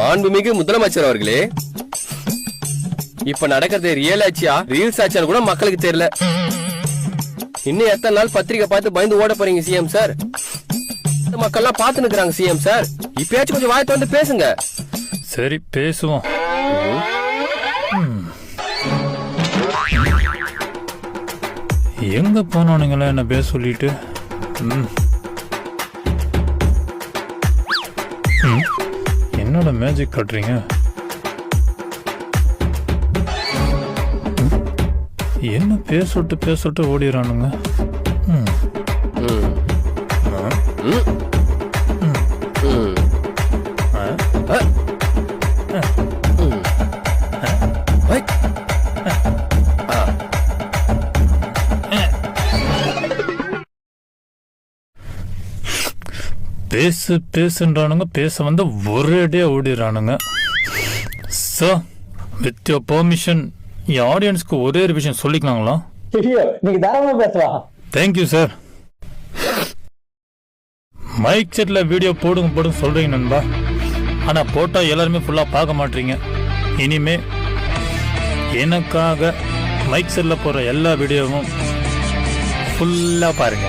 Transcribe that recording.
மாண்புமிகு முதலமைச்சர் அவர்களே, இப்ப நடக்கிறது ரியல் ஆச்சியா ரீல்ஸ் ஆச்சியா கூட மக்களுக்கு தெரியல. இன்னும் எத்தனை நாள் பத்திரிக்கை பார்த்து பயந்து ஓட போறீங்க சிஎம் சார்? மக்கள்லாம் பார்த்து நிக்கிறாங்க சிஎம் சார். இப்பயாச்சும் கொஞ்சம் வாய் திறந்து பேசுங்க. சரி பேசுவோம். எங்க போனோனுங்களா என்ன பேச சொல்லிட்டு? என்னோட மேஜிக் காட்டுறீங்க? என்ன பேசட்டு ஓடிறானுங்க. பேசுன்றானுங்க, பேச வந்து ஒரேடியா ஓடிறானுங்க. சோ வித் யோர் பெர்மிஷன் என் ஆடியன்ஸ்க்கு ஒரே ஒரு விஷயம் சொல்லிக்கலாங்களா? நீங்க தாராளமா பேசலாம். Thank you sir. மைக் செட்ல வீடியோ போடுங்க சொல்றீங்க நண்பா. ஆனா போட்டா எல்லாருமே ஃபுல்லா பார்க்க மாட்டீங்க. இனிமே எனக்காக மைக் செட்ல போற எல்லா வீடியோவும் ஃபுல்லா பாருங்க.